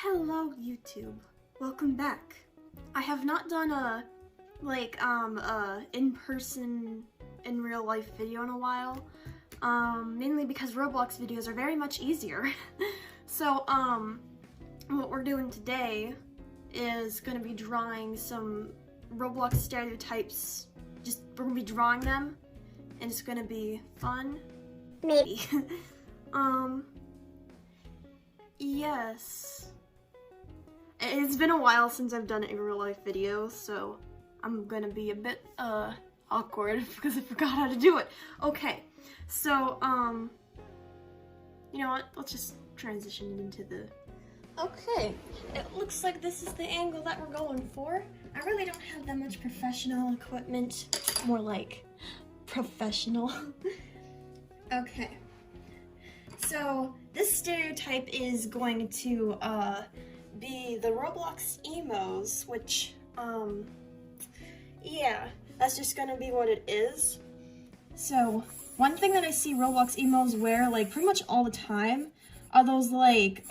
Hello YouTube, welcome back. I have not done a in-person, in real life video in a while, mainly because Roblox videos are very much easier. So what we're doing today is going to be drawing some Roblox stereotypes. We're going to be drawing them, and it's going to be fun. Maybe. Yes. It's been a while since I've done a real life video, so I'm gonna be a bit awkward because I forgot how to do it. Okay, so you know what? Let's just transition into the. Okay, it looks like this is the angle that we're going for. I really don't have that much professional equipment, more like professional. Okay, so this stereotype is going to be the Roblox Emos, which, yeah, that's just gonna be what it is. So, one thing that I see Roblox Emos wear, like, pretty much all the time are those, like,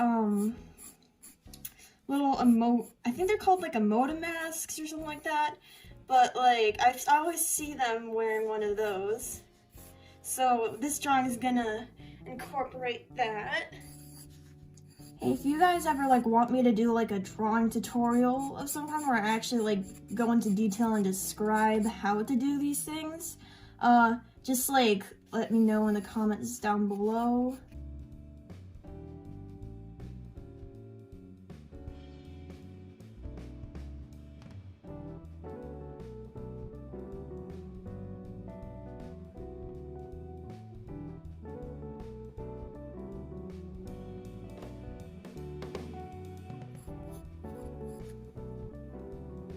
little I think they're called, like, emoji masks or something like that, but, like, I always see them wearing one of those. So, this drawing is gonna incorporate that. If you guys ever like want me to do like a drawing tutorial of some kind where I actually like go into detail and describe how to do these things, just like let me know in the comments down below.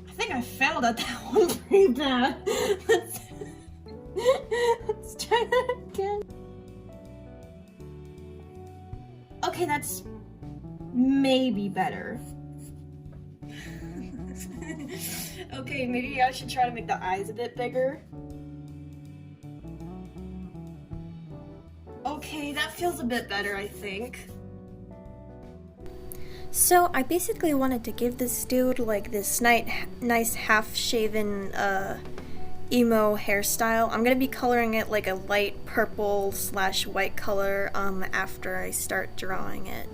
I think I failed at that one pretty bad. Let's try that again. Okay, that's maybe better. Okay, maybe I should try to make the eyes a bit bigger. Okay, that feels a bit better, I think. So I basically wanted to give this dude like this nice half-shaven emo hairstyle. I'm gonna be coloring it like a light purple / white color after I start drawing it.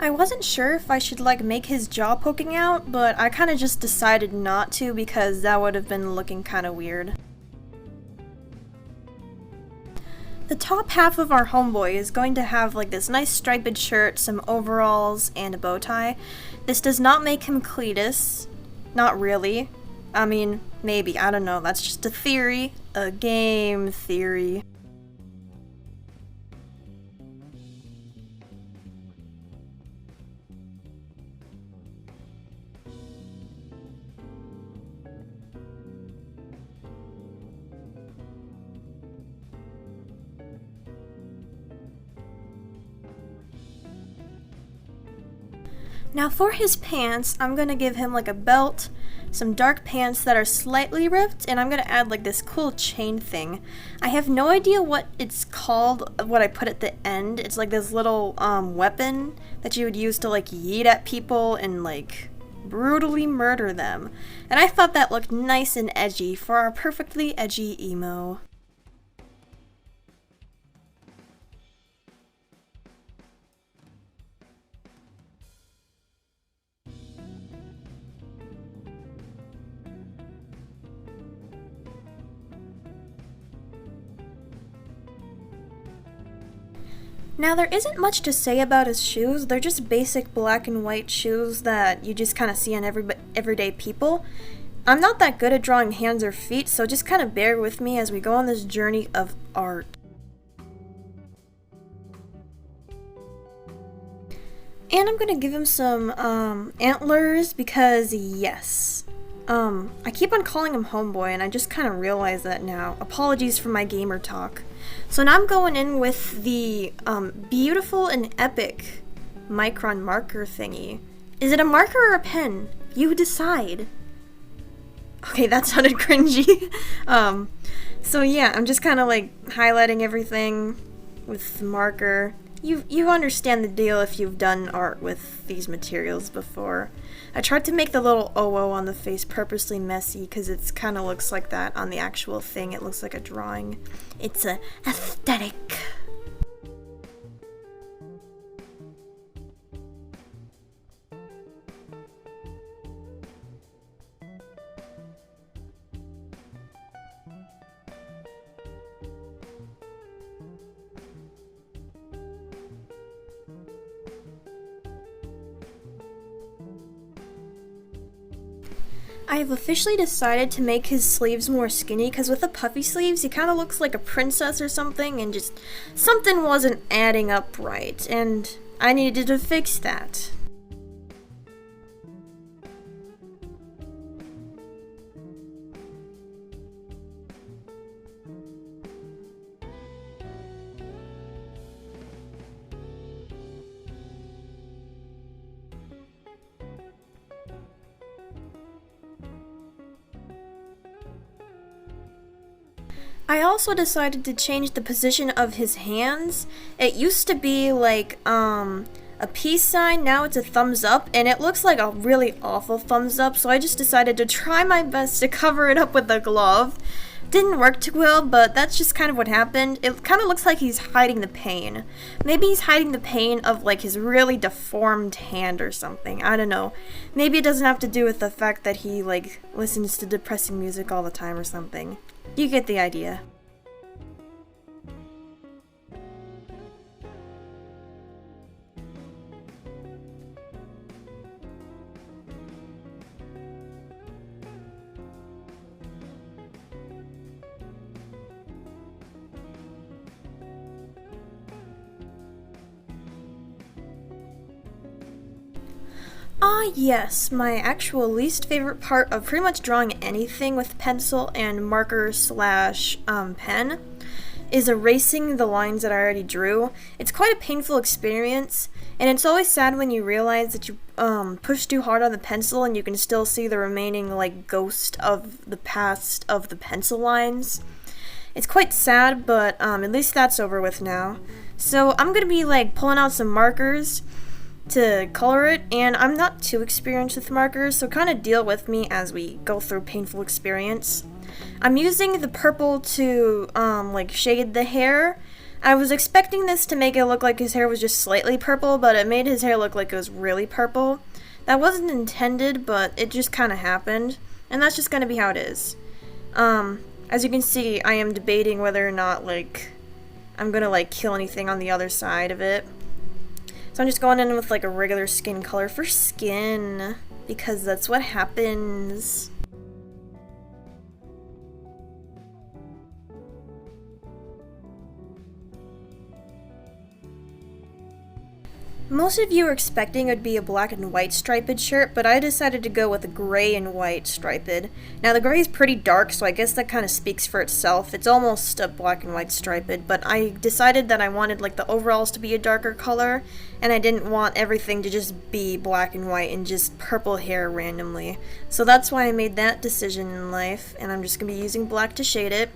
I wasn't sure if I should like make his jaw poking out, but I kind of just decided not to because that would have been looking kind of weird. The top half of our homeboy is going to have like this nice striped shirt, some overalls, and a bow tie. This does not make him Cletus. Not really. I mean, maybe. I don't know. That's just a theory. A game theory. Now for his pants, I'm gonna give him like a belt, some dark pants that are slightly ripped, and I'm gonna add like this cool chain thing. I have no idea what it's called, what I put at the end. It's like this little weapon that you would use to like yeet at people and like brutally murder them. And I thought that looked nice and edgy for our perfectly edgy emo. Now there isn't much to say about his shoes. They're just basic black and white shoes that you just kind of see on everyday people. I'm not that good at drawing hands or feet, so just kind of bear with me as we go on this journey of art. And I'm gonna give him some antlers because yes. I keep on calling him homeboy and I just kind of realized that now. Apologies for my gamer talk. So now I'm going in with the beautiful and epic micron marker thingy. Is it a marker or a pen? You decide. Okay, that sounded cringy. So yeah, I'm just kind of like highlighting everything, with marker. You understand the deal if you've done art with these materials before. I tried to make the little OO on the face purposely messy because it kind of looks like that on the actual thing. It looks like a drawing. It's a aesthetic. I've officially decided to make his sleeves more skinny because with the puffy sleeves he kind of looks like a princess or something, and just something wasn't adding up right, and I needed to fix that. I also decided to change the position of his hands. It used to be like a peace sign, now it's a thumbs up, and it looks like a really awful thumbs up, so I just decided to try my best to cover it up with a glove. Didn't work too well, but that's just kind of what happened. It kind of looks like he's hiding the pain. Maybe he's hiding the pain of like his really deformed hand or something. I don't know. Maybe it doesn't have to do with the fact that he like listens to depressing music all the time or something. You get the idea. Ah yes, my actual least favorite part of pretty much drawing anything with pencil and marker slash pen is erasing the lines that I already drew. It's quite a painful experience, and it's always sad when you realize that you push too hard on the pencil and you can still see the remaining like ghost of the past of the pencil lines. It's quite sad, but at least that's over with now. So I'm gonna be like pulling out some markers to color it, and I'm not too experienced with markers, so kind of deal with me as we go through painful experience. I'm using the purple to like shade the hair. I was expecting this to make it look like his hair was just slightly purple, but it made his hair look like it was really purple. That wasn't intended, but it just kind of happened, and that's just gonna be how it is. As you can see, I am debating whether or not like I'm gonna like kill anything on the other side of it. So I'm just going in with like a regular skin color for skin, because that's what happens. Most of you were expecting it would be a black and white striped shirt, but I decided to go with a gray and white striped. Now the gray is pretty dark, so I guess that kind of speaks for itself. It's almost a black and white striped, but I decided that I wanted like the overalls to be a darker color, and I didn't want everything to just be black and white and just purple hair randomly. So that's why I made that decision in life, and I'm just going to be using black to shade it.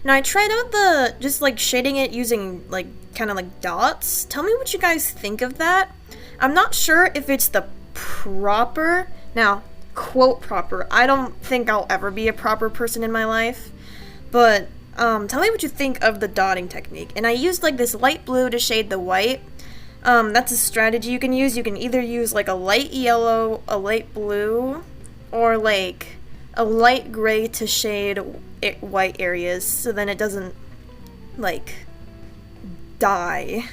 Now I tried out just like shading it using like kind of like dots. Tell me what you guys think of that. I'm not sure if it's the proper, now quote proper, I don't think I'll ever be a proper person in my life, but tell me what you think of the dotting technique. And I used like this light blue to shade the white. That's a strategy you can use. You can either use like a light yellow, a light blue, or like a light gray to shade white areas, so then it doesn't like die.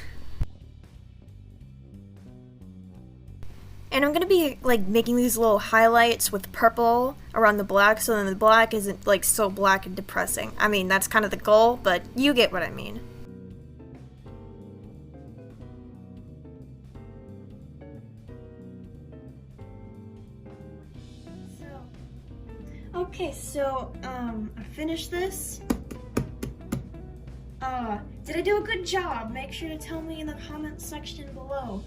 And I'm gonna be like making these little highlights with purple around the black, so then the black isn't like so black and depressing. I mean, that's kind of the goal, but you get what I mean. Okay, so I finished this. Did I do a good job? Make sure to tell me in the comments section below.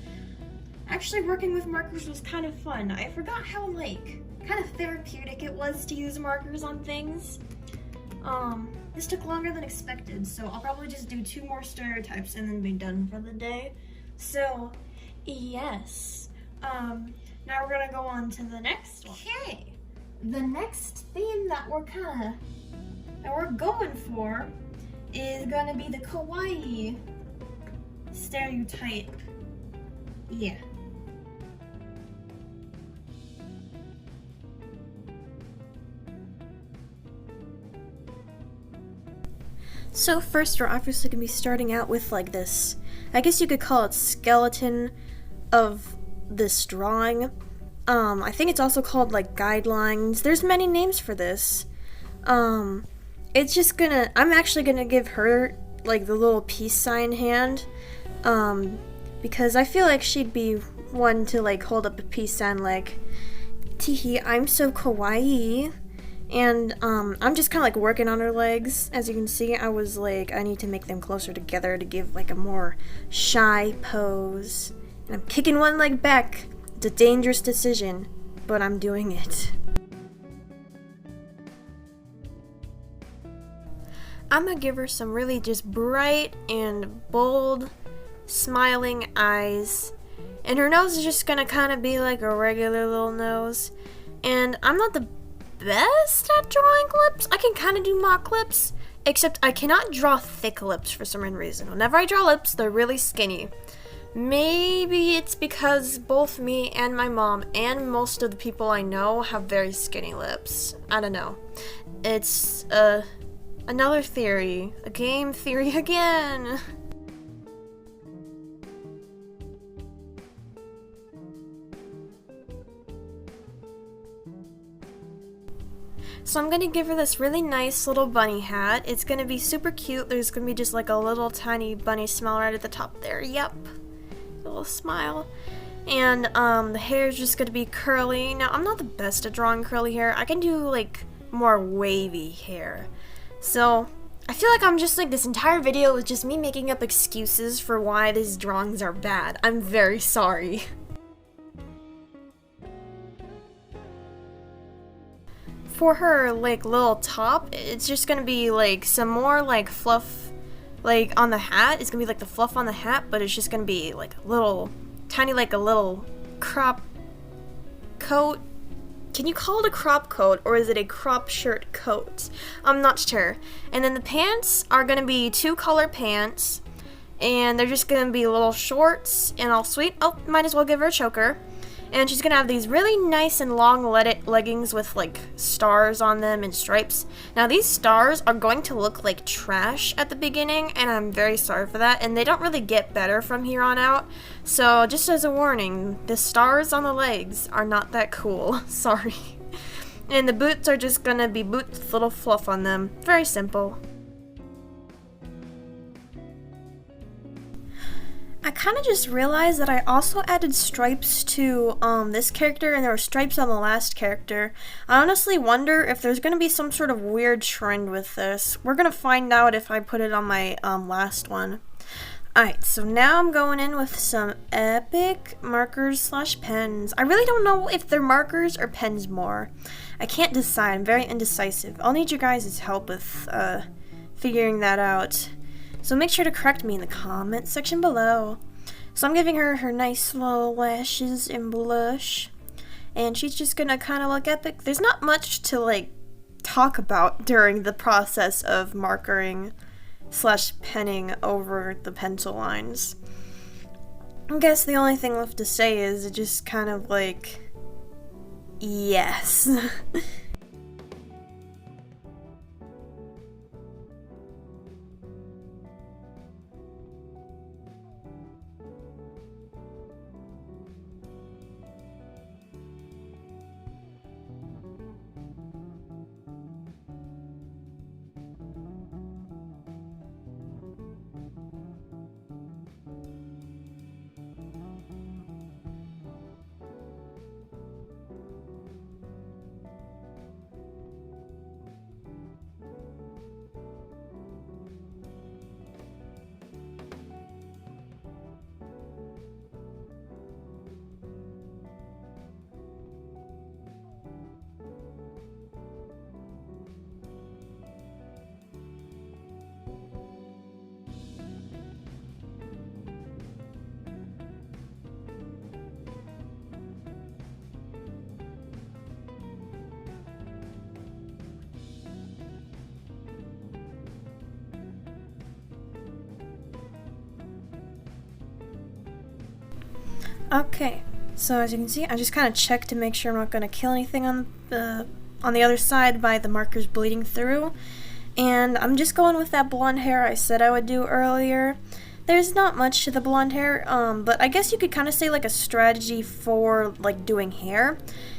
Actually, working with markers was kind of fun. I forgot how like kind of therapeutic it was to use markers on things. This took longer than expected, so I'll probably just do 2 more stereotypes and then be done for the day. So, yes. Now we're gonna go on to the next one. Okay. The next theme that we're going for is gonna be the Kawaii Stereotype. Yeah. So first we're obviously going to be starting out with like this, I guess you could call it skeleton of this drawing. I think it's also called like guidelines. There's many names for this. It's just I'm actually gonna give her like the little peace sign hand, because I feel like she'd be one to like hold up a peace sign like, teehee, I'm so kawaii. And I'm just kind of like working on her legs. As you can see, I was like, I need to make them closer together to give like a more shy pose. And I'm kicking one leg back. It's a dangerous decision, but I'm doing it. I'm gonna give her some really just bright and bold, smiling eyes. And her nose is just gonna kind of be like a regular little nose. And I'm not the best at drawing lips. I can kind of do mock lips, except I cannot draw thick lips for some reason. Whenever I draw lips, they're really skinny. Maybe it's because both me and my mom and most of the people I know have very skinny lips. I don't know. It's another theory. A game theory again. So I'm gonna give her this really nice little bunny hat. It's gonna be super cute. There's gonna be just like a little tiny bunny smile right at the top there. Yep. A little smile. And the hair is just gonna be curly. Now I'm not the best at drawing curly hair. I can do like more wavy hair. So I feel like I'm just like this entire video is just me making up excuses for why these drawings are bad. I'm very sorry. For her like little top, it's just gonna be like some more like fluff like on the hat. It's gonna be like the fluff on the hat, but it's just gonna be like a little tiny, like a little crop coat. Can you call it a crop coat, or is it a crop shirt coat? I'm not sure. And then the pants are gonna be 2-color pants, and they're just gonna be little shorts and all sweet. Oh, might as well give her a choker. And she's gonna have these really nice and long leggings with like stars on them and stripes. Now these stars are going to look like trash at the beginning, and I'm very sorry for that, and they don't really get better from here on out. So just as a warning, the stars on the legs are not that cool. Sorry. And the boots are just gonna be boots with little fluff on them. Very simple. I kind of just realized that I also added stripes to this character, and there were stripes on the last character. I honestly wonder if there's going to be some sort of weird trend with this. We're going to find out if I put it on my last one. Alright, so now I'm going in with some epic markers / pens. I really don't know if they're markers or pens more. I can't decide. I'm very indecisive. I'll need you guys' help with figuring that out. So make sure to correct me in the comment section below. So I'm giving her her nice little lashes and blush. And she's just gonna kind of look epic. There's not much to like talk about during the process of markering / penning over the pencil lines. I guess the only thing left to say is just kind of like, yes. Okay, so as you can see, I just kind of checked to make sure I'm not going to kill anything on the other side by the markers bleeding through. And I'm just going with that blonde hair I said I would do earlier. There's not much to the blonde hair, but I guess you could kind of say like a strategy for like doing hair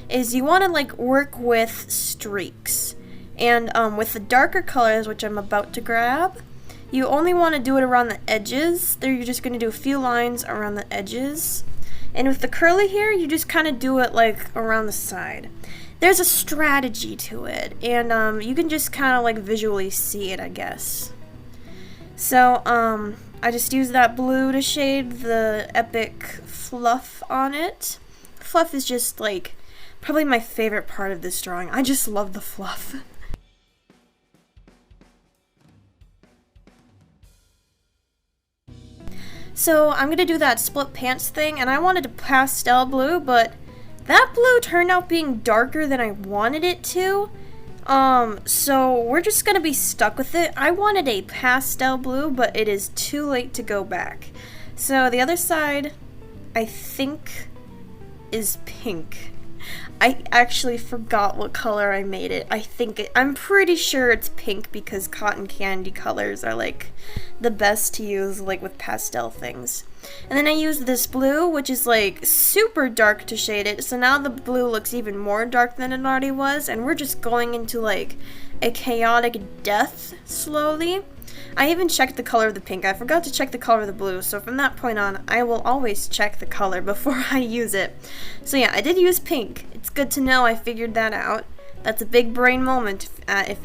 is you want to like work with streaks. And with the darker colors, which I'm about to grab, you only want to do it around the edges. There you're just going to do a few lines around the edges. And with the curly hair, you just kind of do it like around the side. There's a strategy to it, and you can just kind of like visually see it, I guess. So I just used that blue to shade the epic fluff on it. Fluff is just like probably my favorite part of this drawing. I just love the fluff. So I'm gonna do that split pants thing, and I wanted a pastel blue, but that blue turned out being darker than I wanted it to. So we're just gonna be stuck with it. I wanted a pastel blue, but it is too late to go back. So the other side, I think, is pink. I actually forgot what color I made it. I'm pretty sure it's pink because cotton candy colors are like the best to use like with pastel things. And then I used this blue, which is like super dark to shade it. So now the blue looks even more dark than it already was, and we're just going into like a chaotic death slowly. I even checked the color of the pink. I forgot to check the color of the blue, so from that point on, I will always check the color before I use it. So yeah, I did use pink. It's good to know I figured that out. That's a big brain moment, if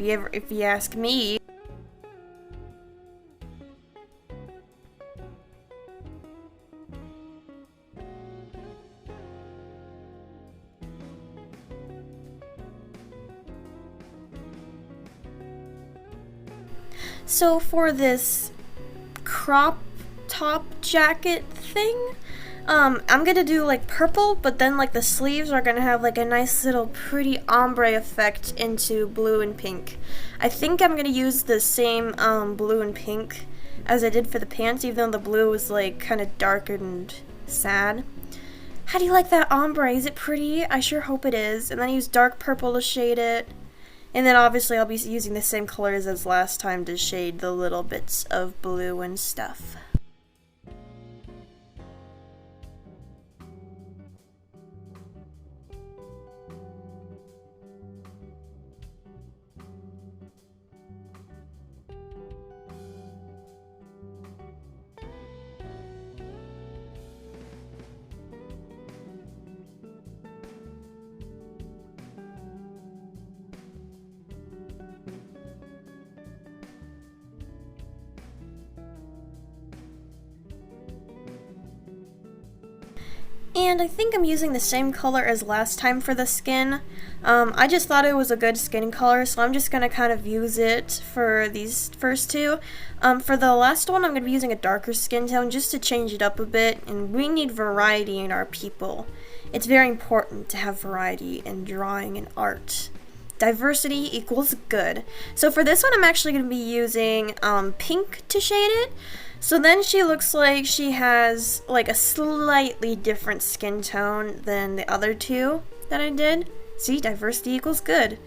you ask me. So for this crop top jacket thing, I'm gonna do like purple, but then like the sleeves are gonna have like a nice little pretty ombre effect into blue and pink. I think I'm gonna use the same blue and pink as I did for the pants, even though the blue was like kind of dark and sad. How do you like that ombre? Is it pretty? I sure hope it is. And then I use dark purple to shade it. And then obviously I'll be using the same colors as last time to shade the little bits of blue and stuff. And I think I'm using the same color as last time for the skin. I just thought it was a good skin color, so I'm just going to kind of use it for these first two. For the last one, I'm going to be using a darker skin tone just to change it up a bit, and we need variety in our people. It's very important to have variety in drawing and art. Diversity equals good. So for this one, I'm actually going to be using pink to shade it. So then she looks like she has like a slightly different skin tone than the other two that I did. See, diversity equals good.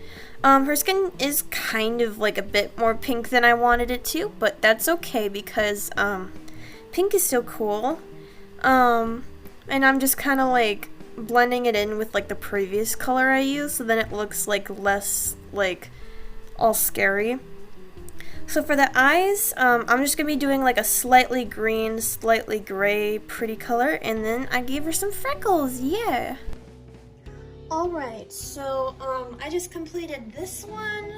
Her skin is kind of like a bit more pink than I wanted it to, but that's okay because pink is still cool. And I'm just kind of like blending it in with like the previous color I used, so then it looks like less like all scary. So for the eyes, I'm just going to be doing like a slightly green, slightly gray, pretty color, and then I gave her some freckles, yeah! Alright, so I just completed this one.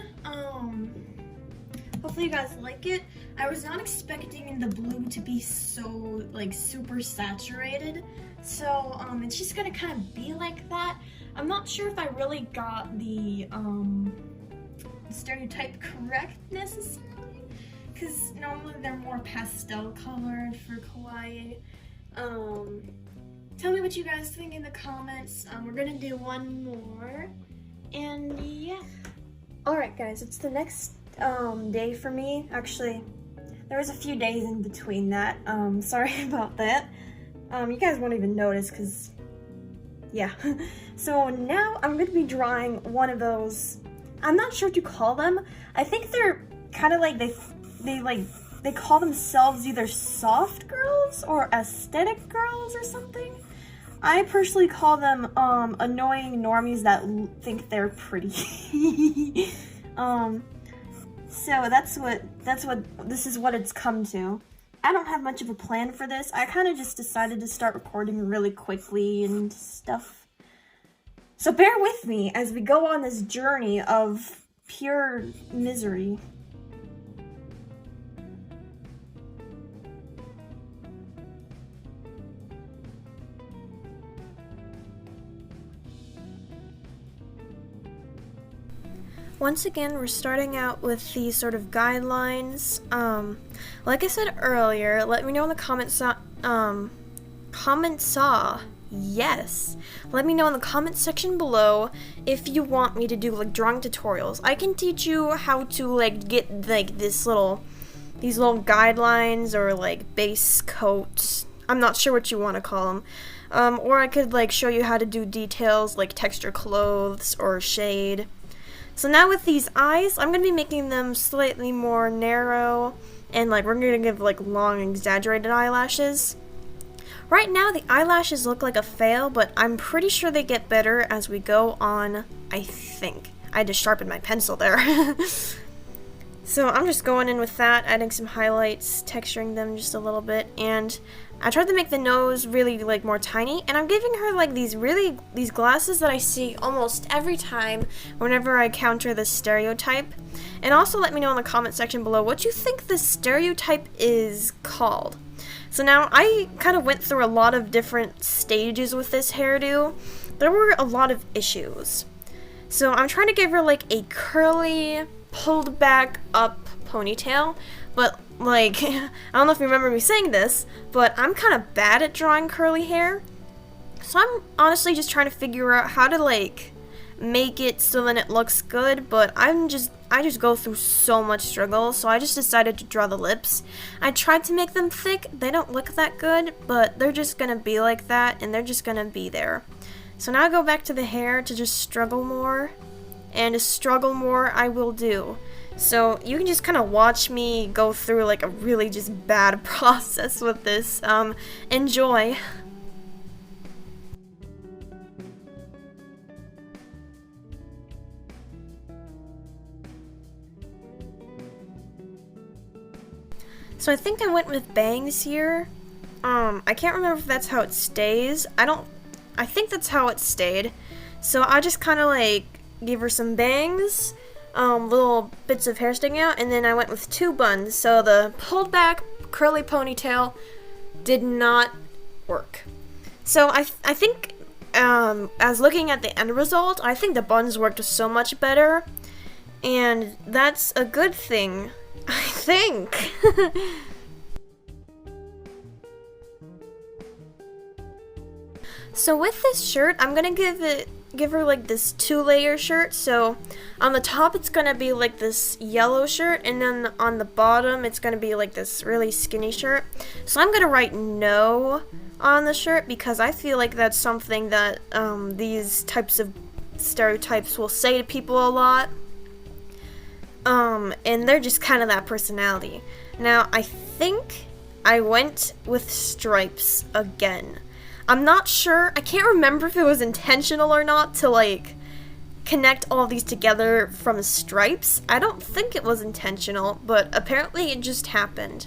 Hopefully you guys like it. I was not expecting the blue to be so like super saturated, so it's just going to kind of be like that. I'm not sure if I really got the stereotype correct necessarily, because normally they're more pastel colored for kawaii. Tell me what you guys think in the comments. We're gonna do one more, and yeah. Alright guys, it's the next day for me. Actually, there was a few days in between that. Sorry about that. You guys won't even notice because, yeah. So now I'm gonna be drawing one of those, I'm not sure what you call them. I think they're kind of like, they call themselves either soft girls or aesthetic girls or something. I personally call them annoying normies that think they're pretty. So this is what it's come to. I don't have much of a plan for this. I kind of just decided to start recording really quickly and stuff. So bear with me as we go on this journey of pure misery. Once again, we're starting out with these sort of guidelines. Like I said earlier, let me know in the comments. Yes. Let me know in the comment section below if you want me to do like drawing tutorials. I can teach you how to like get like these little guidelines or like base coats. I'm not sure what you want to call them. Or I could like show you how to do details like texture clothes or shade. So now with these eyes, I'm going to be making them slightly more narrow, and like we're going to give like long exaggerated eyelashes. Right now the eyelashes look like a fail, but I'm pretty sure they get better as we go on, I think. I just sharpened my pencil there. So I'm just going in with that, adding some highlights, texturing them just a little bit, and I tried to make the nose really like more tiny, and I'm giving her like these glasses that I see almost every time whenever I counter this stereotype. And also let me know in the comment section below what you think this stereotype is called. So now I kind of went through a lot of different stages with this hairdo. There were a lot of issues. So I'm trying to give her like a curly, pulled back up ponytail, but like, I don't know if you remember me saying this, but I'm kind of bad at drawing curly hair. So I'm honestly just trying to figure out how to like make it so that it looks good, but I just go through so much struggle, so I just decided to draw the lips. I tried to make them thick. They don't look that good, but they're just gonna be like that, and they're just gonna be there. So now I go back to the hair to just struggle more, and to struggle more I will do. So you can just kind of watch me go through like a really just bad process with this. Enjoy. So I think I went with bangs here. I can't remember if that's how it stays. I think that's how it stayed. So I just kind of like gave her some bangs, little bits of hair sticking out, and then I went with two buns. So the pulled back curly ponytail did not work. So I think as looking at the end result, I think the buns worked so much better, and that's a good thing, I think. So with this shirt, I'm gonna give her like this 2-layer shirt. So on the top it's gonna be like this yellow shirt, and then on the bottom it's gonna be like this really skinny shirt. So I'm gonna write no on the shirt because I feel like that's something that these types of stereotypes will say to people a lot. And they're just kind of that personality. Now I think I went with stripes again. I'm not sure, I can't remember if it was intentional or not to like connect all these together from stripes. I don't think it was intentional, but apparently it just happened.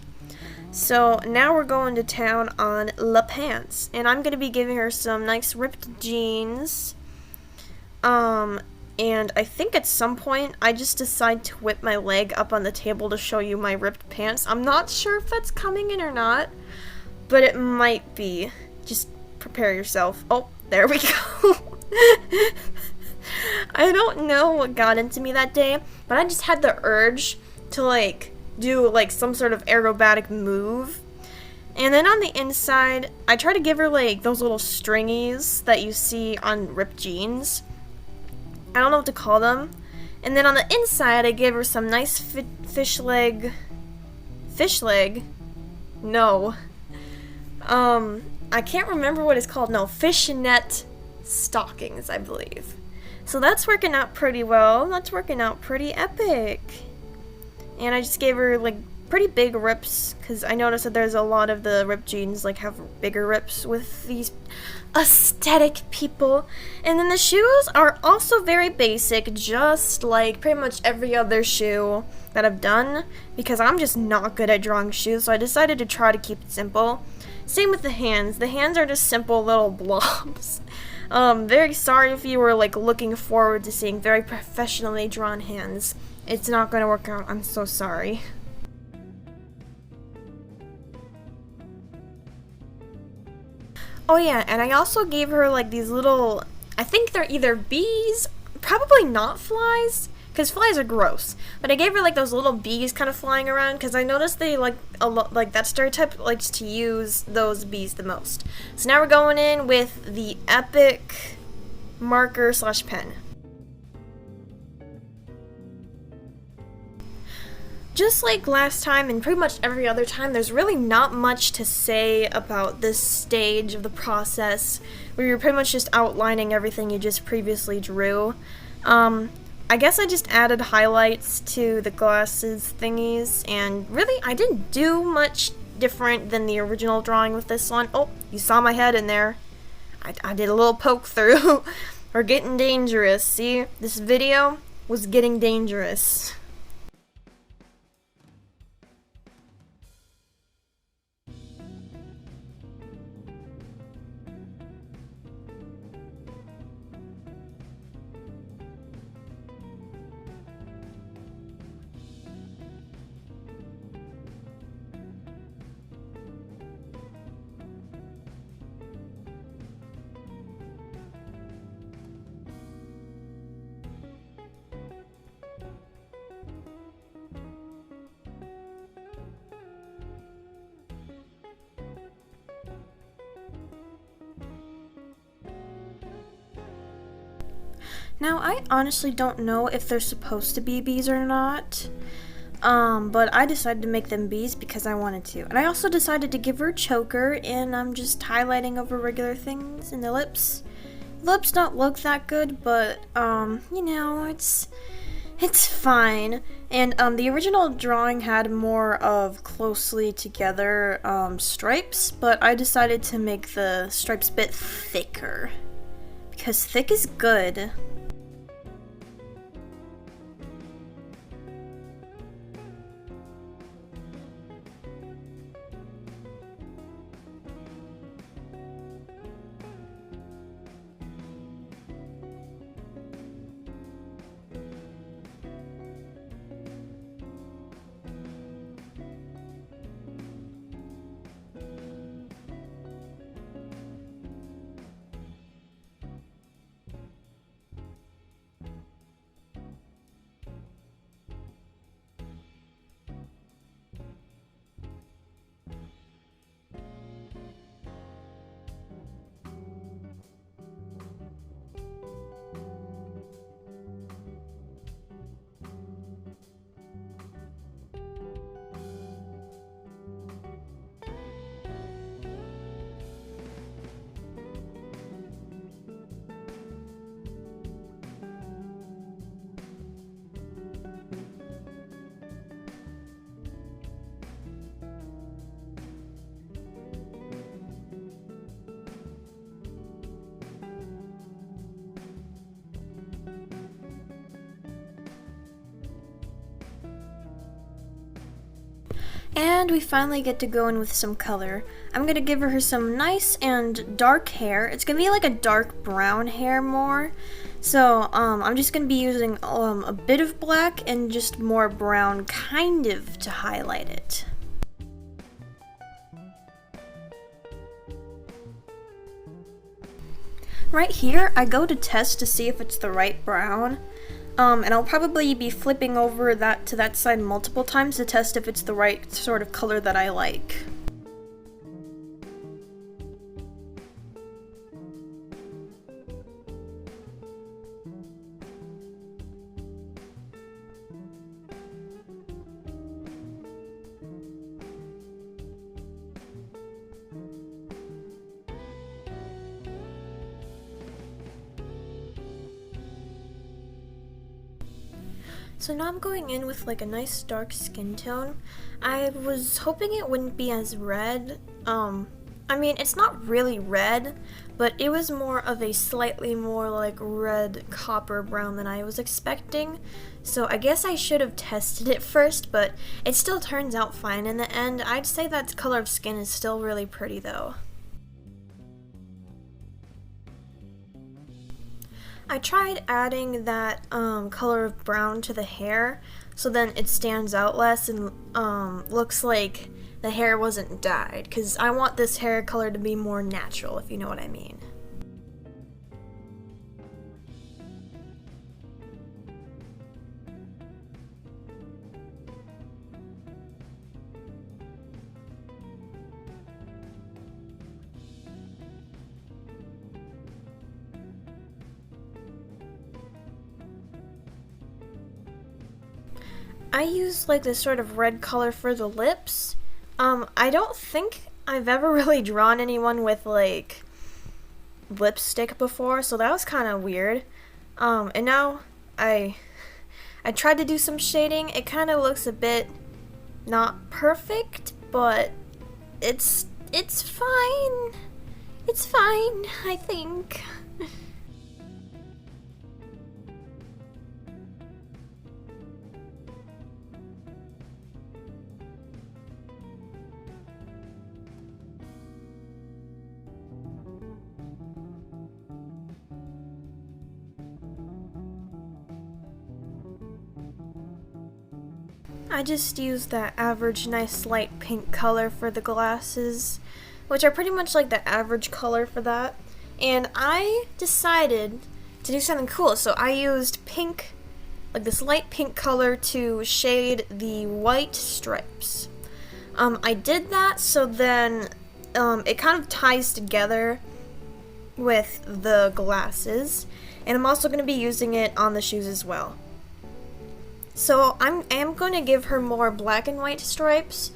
So now we're going to town on La Pants, and I'm going to be giving her some nice ripped jeans. And I think at some point I just decide to whip my leg up on the table to show you my ripped pants. I'm not sure if that's coming in or not, but it might be. Just prepare yourself. Oh, there we go. I don't know what got into me that day, but I just had the urge to like do like some sort of aerobatic move. And then on the inside, I try to give her like those little stringies that you see on ripped jeans. I don't know what to call them. And then on the inside, I gave her some nice fish leg? No. I can't remember what it's called. No, fishnet stockings, I believe. So that's working out pretty well. That's working out pretty epic. And I just gave her like pretty big rips because I noticed that there's a lot of the ripped jeans like have bigger rips with these aesthetic people. And then the shoes are also very basic, just like pretty much every other shoe that I've done, because I'm just not good at drawing shoes, so I decided to try to keep it simple. Same with the hands. The hands are just simple little blobs. Very sorry if you were like looking forward to seeing very professionally drawn hands. It's not gonna work out. I'm so sorry. Oh yeah, and I also gave her like these little, I think they're either bees, probably not flies, because flies are gross. But I gave her like those little bees kind of flying around because I noticed they like a lot, like that stereotype likes to use those bees the most. So now we're going in with the epic marker slash pen. Just like last time and pretty much every other time, there's really not much to say about this stage of the process where you're pretty much just outlining everything you just previously drew. I guess I just added highlights to the glasses thingies, and really I didn't do much different than the original drawing with this one. Oh, you saw my head in there. I did a little poke through. We're getting dangerous. See, this video was getting dangerous. Now, I honestly don't know if they're supposed to be bees or not, but I decided to make them bees because I wanted to. And I also decided to give her a choker, and I'm just highlighting over regular things in the lips. The lips don't look that good, but, you know, it's fine. And, the original drawing had more of closely together, stripes, but I decided to make the stripes a bit thicker, because thick is good. And we finally get to go in with some color. I'm gonna give her some nice and dark hair. It's gonna be like a dark brown hair more. So I'm just gonna be using a bit of black and just more brown kind of to highlight it. Right here, I go to test to see if it's the right brown. And I'll probably be flipping over that to that side multiple times to test if it's the right sort of color that I like. So now I'm going in with like a nice dark skin tone. I was hoping it wouldn't be as red. I mean, it's not really red, but it was more of a slightly more like red copper brown than I was expecting. So I guess I should have tested it first, but it still turns out fine in the end. I'd say that color of skin is still really pretty though. I tried adding that color of brown to the hair so then it stands out less and looks like the hair wasn't dyed, because I want this hair color to be more natural, if you know what I mean. I use like this sort of red color for the lips. I don't think I've ever really drawn anyone with like lipstick before, so that was kind of weird. And now I tried to do some shading. It kind of looks a bit not perfect, but it's fine. It's fine, I think. I just used that average nice light pink color for the glasses, which are pretty much like the average color for that. And I decided to do something cool, so I used pink, like this light pink color to shade the white stripes. I did that so then it kind of ties together with the glasses, and I'm also going to be using it on the shoes as well. So I am going to give her more black and white stripes,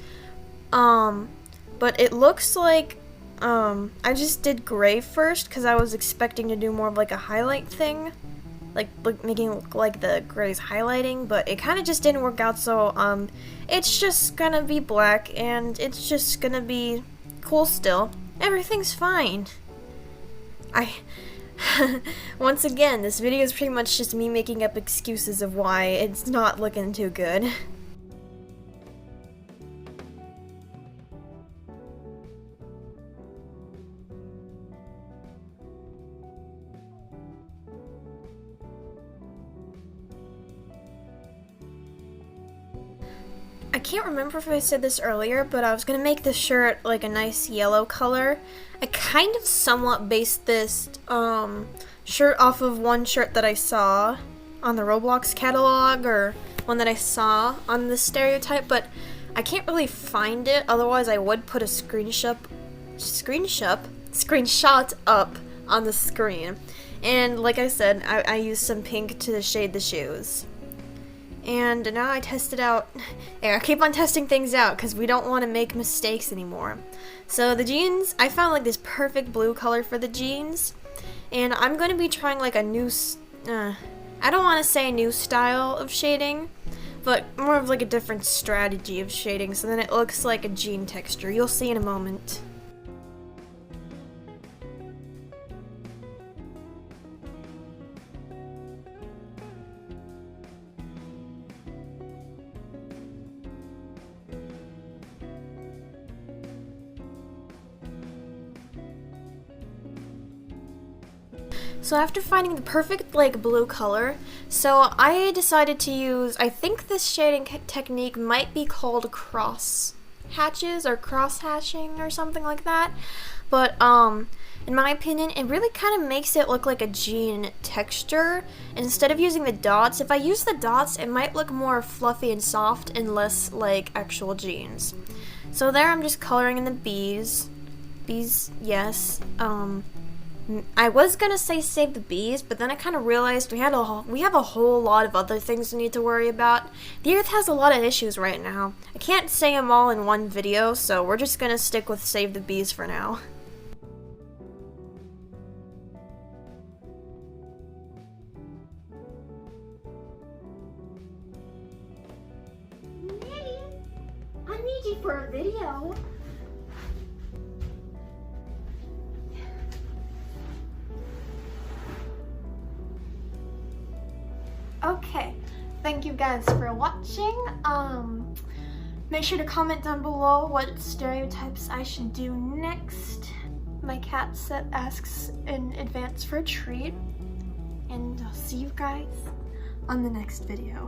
but it looks like I just did gray first because I was expecting to do more of like a highlight thing, like making it look like the gray's highlighting, but it kind of just didn't work out, so it's just gonna be black and it's just gonna be cool still. Everything's fine. Once again, this video is pretty much just me making up excuses of why it's not looking too good. I can't remember if I said this earlier, but I was gonna make this shirt like a nice yellow color. I kind of somewhat based this shirt off of one shirt that I saw on the Roblox catalog, or one that I saw on the Stereotype, but I can't really find it. Otherwise, I would put a screenshot up on the screen. And like I said, I used some pink to shade the shoes. And now I tested out, I keep on testing things out because we don't want to make mistakes anymore. So the jeans, I found like this perfect blue color for the jeans, and I'm going to be trying like a new, I don't want to say a new style of shading, but more of like a different strategy of shading, so then it looks like a jean texture. You'll see in a moment. So after finding the perfect like blue color, so I decided to use, I think this shading technique might be called cross hatches or cross hashing or something like that, but in my opinion it really kind of makes it look like a jean texture. Instead of using the dots, if I use the dots it might look more fluffy and soft and less like actual jeans. So there I'm just coloring in the bees, yes. I was gonna say save the bees, but then I kind of realized we have a whole lot of other things we need to worry about. The Earth has a lot of issues right now. I can't say them all in one video, so we're just gonna stick with save the bees for now. me for a video. Okay, thank you guys for watching. Make sure to comment down below what stereotypes I should do next. My cat asks in advance for a treat. And I'll see you guys on the next video.